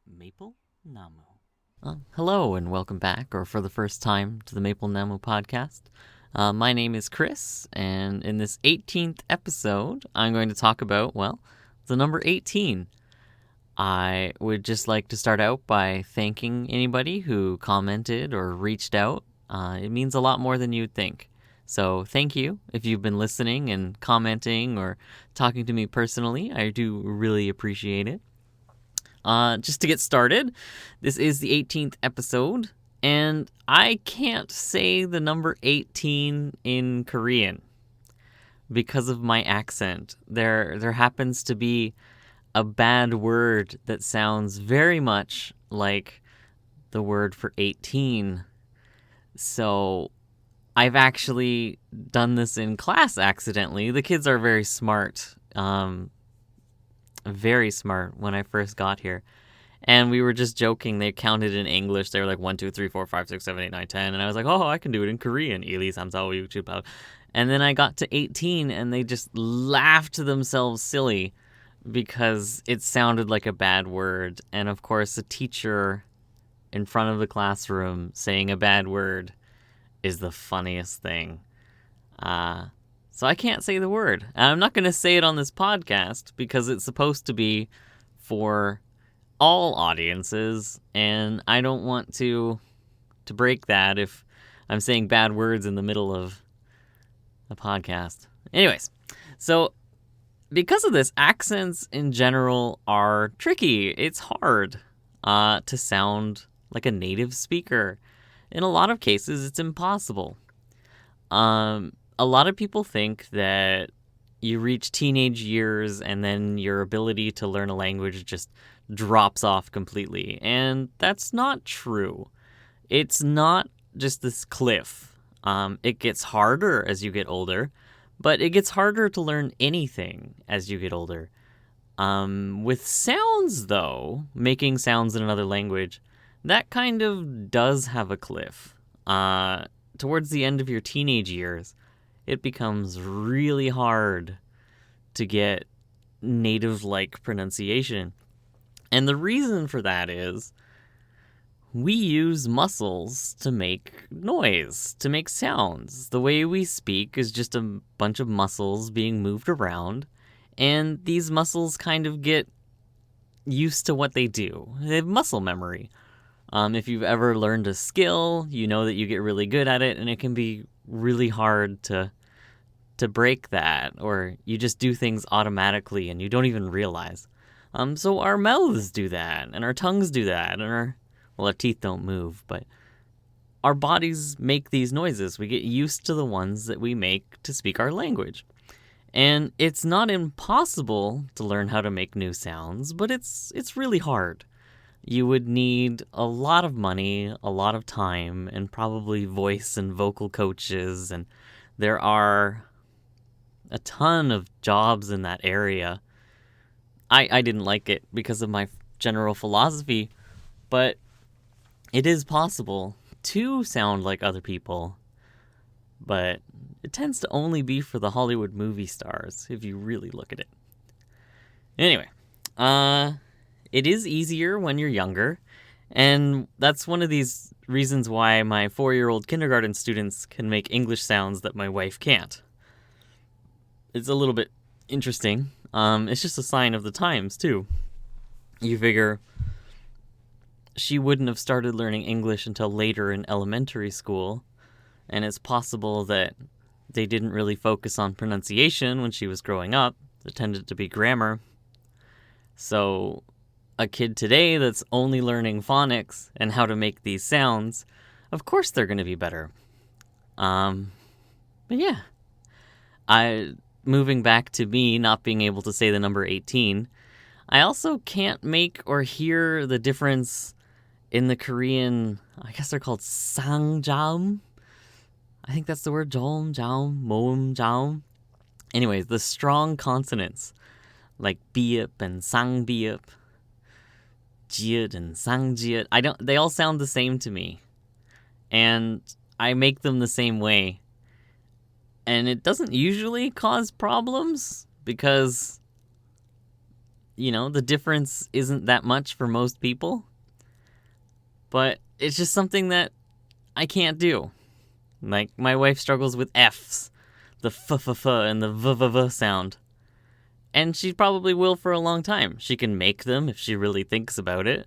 Maple Namu. Hello and welcome back, or for the first time, to the Maple Namu Podcast. My name is Chris, and in this 18th episode, I'm going to talk about, the number 18. I would just like to start out by thanking anybody who commented or reached out. It means a lot more than you'd think. So thank you if you've been listening and commenting or talking to me personally. I do really appreciate it. Just to get started, this is the 18th episode, and I can't say the number 18 in Korean because of my accent. There happens to be a bad word that sounds very much like the word for 18. So I've actually done this in class accidentally. The kids are very smart when I first got here. And we were just joking. They counted in English. They were like 1, 2, 3, 4, 5, 6, 7, 8, 9, 10. And I was like, oh, I can do it in Korean. And then I got to 18 and they just laughed to themselves silly because it sounded like a bad word. And of course, a teacher in front of the classroom saying a bad word is the funniest thing. So I can't say the word. And I'm not going to say it on this podcast because it's supposed to be for all audiences, and I don't want to break that if I'm saying bad words in the middle of a podcast. Anyways, so because of this, accents in general are tricky. It's hard to sound like a native speaker. In a lot of cases, it's impossible. A lot of people think that you reach teenage years and then your ability to learn a language just drops off completely. And that's not true. It's not just this cliff. It gets harder as you get older, but it gets harder to learn anything as you get older. With sounds, though, making sounds in another language, that kind of does have a cliff. Towards the end of your teenage years, it becomes really hard to get native-like pronunciation. And the reason for that is we use muscles to make noise, to make sounds. The way we speak is just a bunch of muscles being moved around, and these muscles kind of get used to what they do. They have muscle memory. If you've ever learned a skill, you know that you get really good at it, and it can be really hard to break that, or you just do things automatically and you don't even realize. So our mouths do that, and our tongues do that, and our teeth don't move, but our bodies make these noises. We get used to the ones that we make to speak our language. And it's not impossible to learn how to make new sounds, but it's really hard. You would need a lot of money, a lot of time, and probably voice and vocal coaches, and there are a ton of jobs in that area. I didn't like it because of my general philosophy, but it is possible to sound like other people, but it tends to only be for the Hollywood movie stars, if you really look at it. Anyway, it is easier when you're younger, and that's one of these reasons why my 4-year-old kindergarten students can make English sounds that my wife can't. It's a little bit interesting. It's just a sign of the times, too. You figure she wouldn't have started learning English until later in elementary school, and it's possible that they didn't really focus on pronunciation when she was growing up. It tended to be grammar. So a kid today that's only learning phonics and how to make these sounds, of course they're going to be better. But yeah. Moving back to me not being able to say the number 18, I also can't make or hear the difference in the Korean, I guess they're called sangjaum. I think that's the word, jom, jaum, moum, jaum. Anyways, the strong consonants, like biup and sangbiup, jiut and sangjiut, they all sound the same to me. And I make them the same way. And it doesn't usually cause problems because the difference isn't that much for most people. But it's just something that I can't do. Like, my wife struggles with F's, the f and the v sound. And she probably will for a long time. She can make them if she really thinks about it.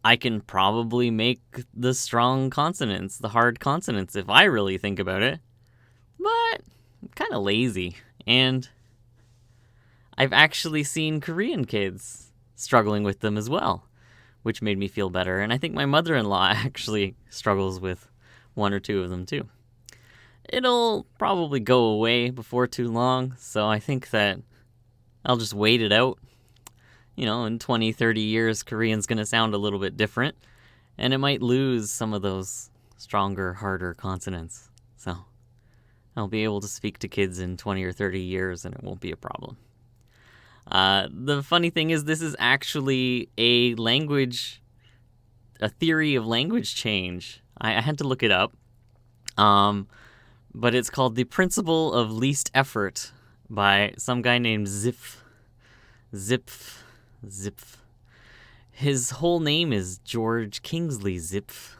I can probably make the strong consonants, the hard consonants, if I really think about it. But I'm kind of lazy. And I've actually seen Korean kids struggling with them as well, which made me feel better. And I think my mother-in-law actually struggles with one or two of them too. It'll probably go away before too long, so I think that I'll just wait it out. In 20, 30 years, Korean's going to sound a little bit different, and it might lose some of those stronger, harder consonants. So I'll be able to speak to kids in 20 or 30 years, and it won't be a problem. The funny thing is, this is actually a theory of language change. I had to look it up, but it's called the principle of least effort by some guy named Zipf. His whole name is George Kingsley Zipf,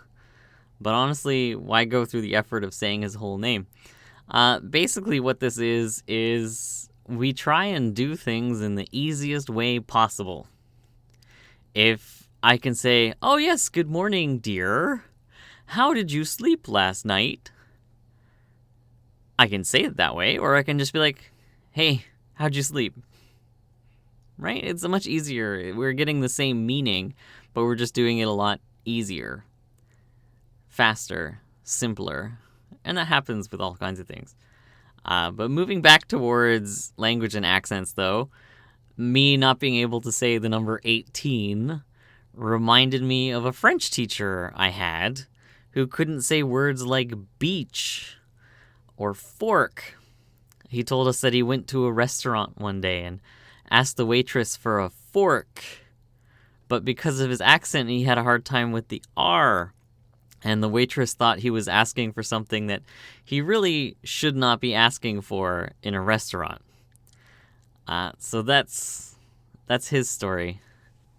but honestly, why go through the effort of saying his whole name? Basically what this is we try and do things in the easiest way possible. If I can say, "Oh yes, good morning, dear. How did you sleep last night?" I can say it that way, or I can just be like, "Hey, how'd you sleep?" Right? It's much easier. We're getting the same meaning, but we're just doing it a lot easier, faster, simpler, and that happens with all kinds of things. But moving back towards language and accents, though, me not being able to say the number 18 reminded me of a French teacher I had who couldn't say words like beach or fork. He told us that he went to a restaurant one day and asked the waitress for a fork, but because of his accent, he had a hard time with the R, and the waitress thought he was asking for something that he really should not be asking for in a restaurant. So that's his story.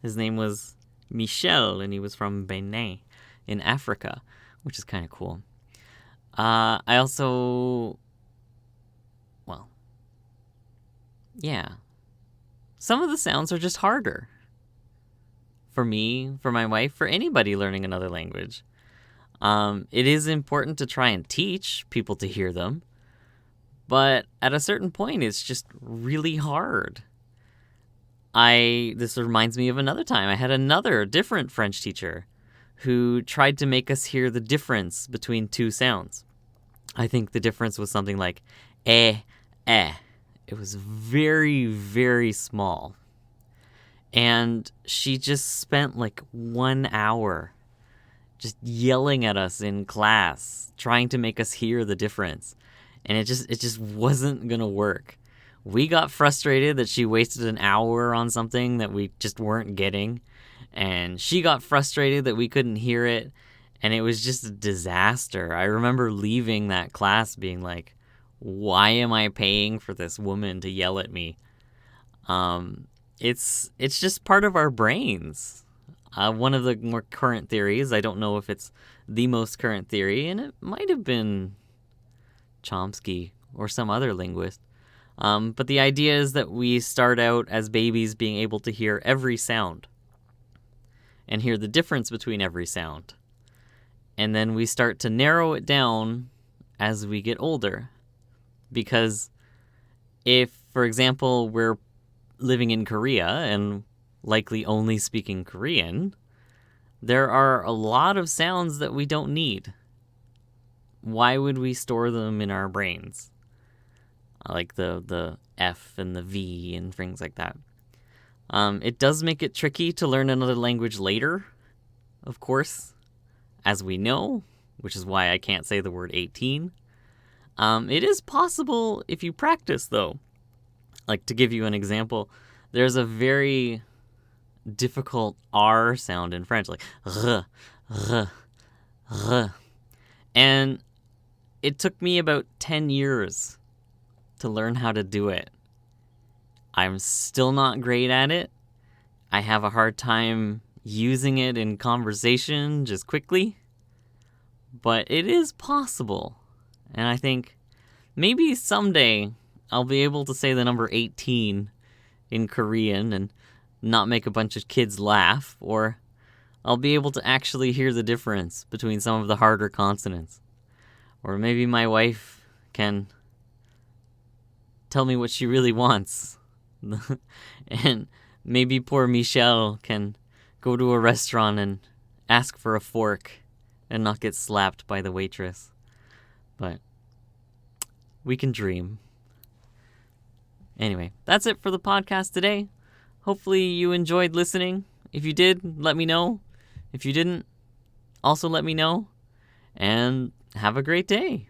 His name was Michel, and he was from Benin in Africa, which is kind of cool. I also, some of the sounds are just harder. For me, for my wife, for anybody learning another language. It is important to try and teach people to hear them, but at a certain point, it's just really hard. This reminds me of another time. I had another different French teacher who tried to make us hear the difference between two sounds. I think the difference was something like eh. It was very, very small. And she just spent like 1 hour just yelling at us in class, trying to make us hear the difference. And it just wasn't going to work. We got frustrated that she wasted an hour on something that we just weren't getting. And she got frustrated that we couldn't hear it. And it was just a disaster. I remember leaving that class being like, why am I paying for this woman to yell at me? It's just part of our brains. One of the more current theories, I don't know if it's the most current theory, and it might have been Chomsky or some other linguist. But the idea is that we start out as babies being able to hear every sound and hear the difference between every sound. And then we start to narrow it down as we get older. Because if, for example, we're living in Korea and likely only speaking Korean, there are a lot of sounds that we don't need. Why would we store them in our brains? Like the F and the V and things like that. It does make it tricky to learn another language later, of course, as we know, which is why I can't say the word 18. It is possible if you practice, though. Like, to give you an example, there's a very difficult R sound in French, like r, r, r. And it took me about 10 years to learn how to do it. I'm still not great at it. I have a hard time using it in conversation just quickly. But it is possible. And I think maybe someday I'll be able to say the number 18 in Korean and not make a bunch of kids laugh, or I'll be able to actually hear the difference between some of the harder consonants. Or maybe my wife can tell me what she really wants. And maybe poor Michelle can go to a restaurant and ask for a fork and not get slapped by the waitress. But we can dream. Anyway, that's it for the podcast today. Hopefully you enjoyed listening. If you did, let me know. If you didn't, also let me know. And have a great day.